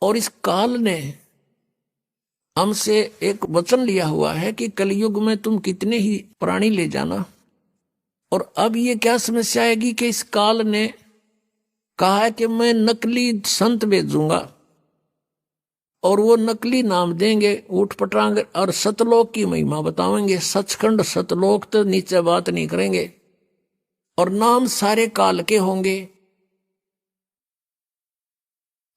और इस काल ने हमसे एक वचन लिया हुआ है कि कलयुग में तुम कितने ही प्राणी ले जाना। और अब ये क्या समस्या आएगी कि इस काल ने कहा है कि मैं नकली संत भेजूंगा और वो नकली नाम देंगे ऊट पटांग और सतलोक की महिमा बतावेंगे। सचखंड सतलोक तो नीचे बात नहीं करेंगे और नाम सारे काल के होंगे।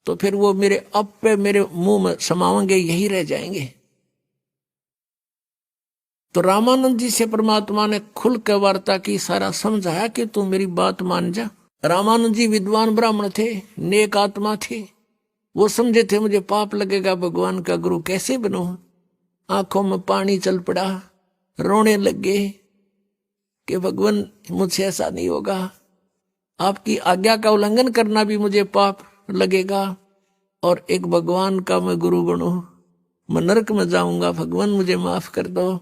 तो फिर वो मेरे अब पे मेरे मुंह में समावेंगे, यही रह जाएंगे। तो रामानंद जी से परमात्मा ने खुल के वार्ता की, सारा समझाया कि तू मेरी बात मान जा। रामानंद जी विद्वान ब्राह्मण थे, नेक आत्मा थे। वो समझे थे मुझे पाप लगेगा, भगवान का गुरु कैसे बनूं। आंखों में पानी चल पड़ा, रोने लगे कि भगवान मुझसे ऐसा नहीं होगा, आपकी आज्ञा का उल्लंघन करना भी मुझे पाप लगेगा और एक भगवान का मैं गुरु बनूं, मैं नरक में जाऊंगा, भगवान मुझे माफ कर दो।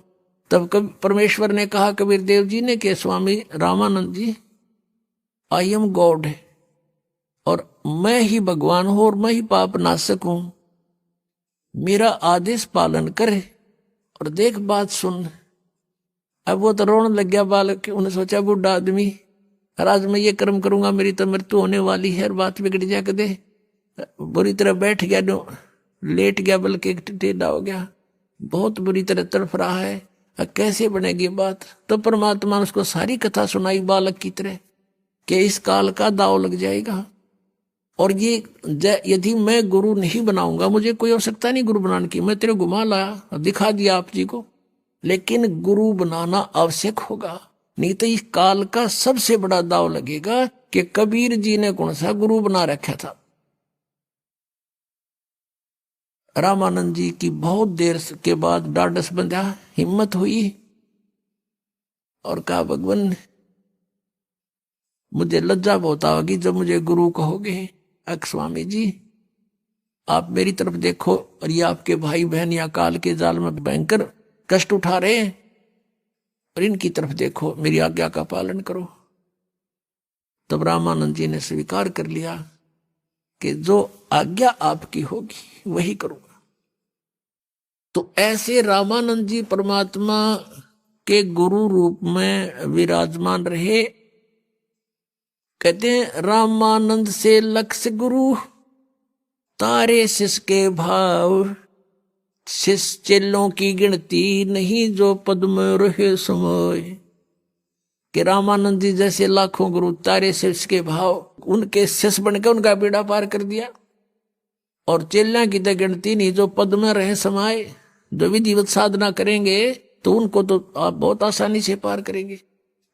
तब कभी परमेश्वर ने कहा कबीर देव जी ने कि स्वामी रामानंद जी, आई एम गॉड, और मैं ही भगवान हूं और मैं ही पाप नाशक हूं, मेरा आदेश पालन करे और देख बात सुन। अब वो तो रोने लग गया बालक। उन्हें सोचा बूढ़ा आदमी, आज मैं ये कर्म करूंगा मेरी तो मृत्यु होने वाली है और बात बिगड़ जा के दे। बुरी तरह बैठ गया, लेट गया, बल्कि टेढ़ा हो गया, बहुत बुरी तरह तड़फ रहा है। कैसे बनेगी बात। तो परमात्मा ने उसको सारी कथा सुनाई बालक की तरह कि इस काल का दाव लग जाएगा और ये यदि मैं गुरु नहीं बनाऊंगा, मुझे कोई आवश्यकता नहीं गुरु बनाने की, मैं तेरे घुमा लाया दिखा दिया आप जी को, लेकिन गुरु बनाना आवश्यक होगा, नहीं तो इस काल का सबसे बड़ा दाव लगेगा कि कबीर जी ने कौन सा गुरु बना रखा था। रामानंद जी की बहुत देर के बाद डांडस बंधा, हिम्मत हुई और कहा भगवान मुझे लज्जा बहुत आएगी जब मुझे गुरु कहोगे। स्वामी जी आप मेरी तरफ देखो और ये आपके भाई बहन या काल के जाल में भयंकर कष्ट उठा रहे हैं और इनकी तरफ देखो, मेरी आज्ञा का पालन करो। तब रामानंद जी ने स्वीकार कर लिया कि जो आज्ञा आपकी होगी वही करूंगा। तो ऐसे रामानंद जी परमात्मा के गुरु रूप में विराजमान रहे। कहते हैं रामानंद से लक्ष्य गुरु, तारे शिष्य के भाव, शिष्य चेलों की गिनती नहीं जो पद में रहे समय। कि रामानंद जी जैसे लाखों गुरु, तारे शिष्य के भाव, उनके शिष्य बनकर उनका बेड़ा पार कर दिया। और चेलियां की तो गिनती नहीं जो पद में रहे समाये, जो विधिवत साधना करेंगे तो उनको तो आप बहुत आसानी से पार करेंगे।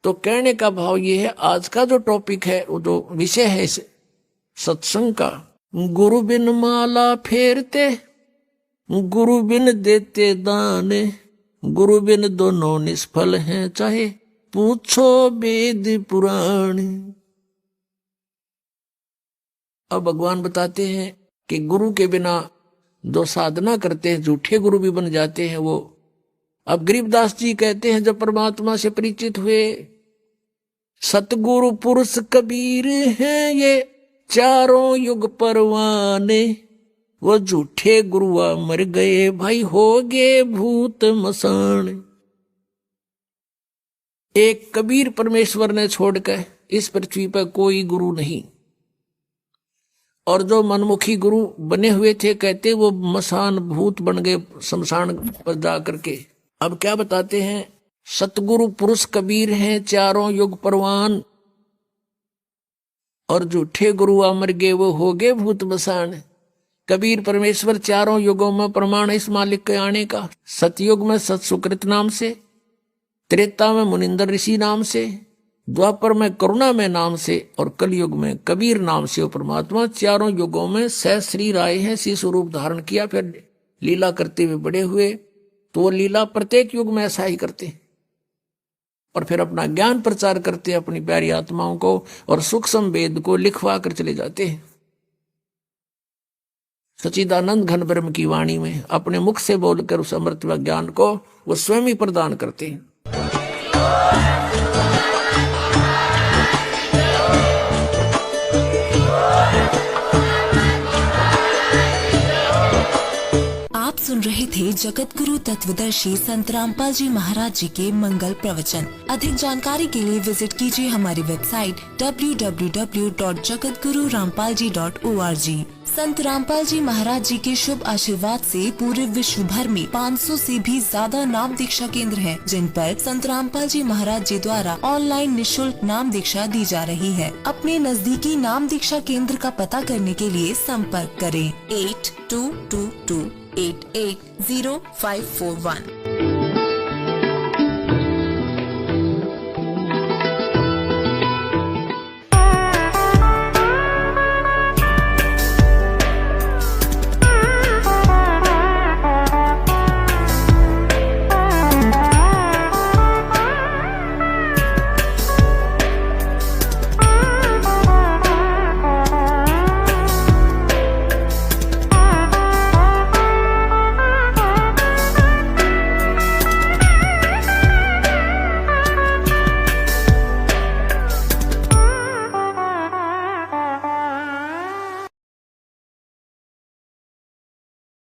तो कहने का भाव ये है, आज का जो टॉपिक है, वो जो विषय है इस सत्संग का, गुरु बिन माला फेरते, गुरु बिन देते दान, गुरु बिन दोनों निष्फल हैं, चाहे पूछो वेद पुराण। अब भगवान बताते हैं कि गुरु के बिना जो साधना करते हैं झूठे गुरु भी बन जाते हैं वो। अब गरीबदास जी कहते हैं जब परमात्मा से परिचित हुए, सतगुरु पुरुष कबीर हैं ये चारों युग परवाने, वो झूठे गुरुआ मर गए भाई हो गए भूत मसान। एक कबीर परमेश्वर ने छोड़कर इस पृथ्वी पर कोई गुरु नहीं, और जो मनमुखी गुरु बने हुए थे कहते वो मसान भूत बन गए शमशान पर जा करके। अब क्या बताते हैं, सतगुरु पुरुष कबीर हैं चारों युग परवान, और झूठे गुरु अमर गए वो हो गए भूत मसान। कबीर परमेश्वर चारों युगों में प्रमाण है इस मालिक के आने का। सतयुग में सत सुकृत नाम से, त्रेता में मुनिंदर ऋषि नाम से, द्वापर में करुणा में नाम से, और कलयुग में कबीर नाम से वो परमात्मा चारों युगों में सहस्री राय है, शिशु रूप धारण किया, फिर लीला करते हुए बड़े हुए। तो वो लीला प्रत्येक युग में ऐसा ही करते हैं और फिर अपना ज्ञान प्रचार करते हैं अपनी प्यारी आत्माओं को, और सूक्ष्म वेद को लिखवा कर चले जाते हैं। सच्चिदानंद घन ब्रह्म की वाणी में अपने मुख से बोलकर उस अमृत व ज्ञान को वो स्वयं ही प्रदान करते हैं। रहे थे जगत गुरु तत्वदर्शी संत रामपाल जी महाराज जी के मंगल प्रवचन। अधिक जानकारी के लिए विजिट कीजिए हमारी वेबसाइट www.jagatgururampalji.org। संत रामपाल जी महाराज जी के शुभ आशीर्वाद से पूरे विश्व भर में 500 से भी ज्यादा नाम दीक्षा केंद्र हैं, जिन पर संत रामपाल जी महाराज जी द्वारा ऑनलाइन निशुल्क नाम दीक्षा दी जा रही है। अपने नजदीकी नाम दीक्षा केंद्र का पता करने के लिए संपर्क करें 8222880541।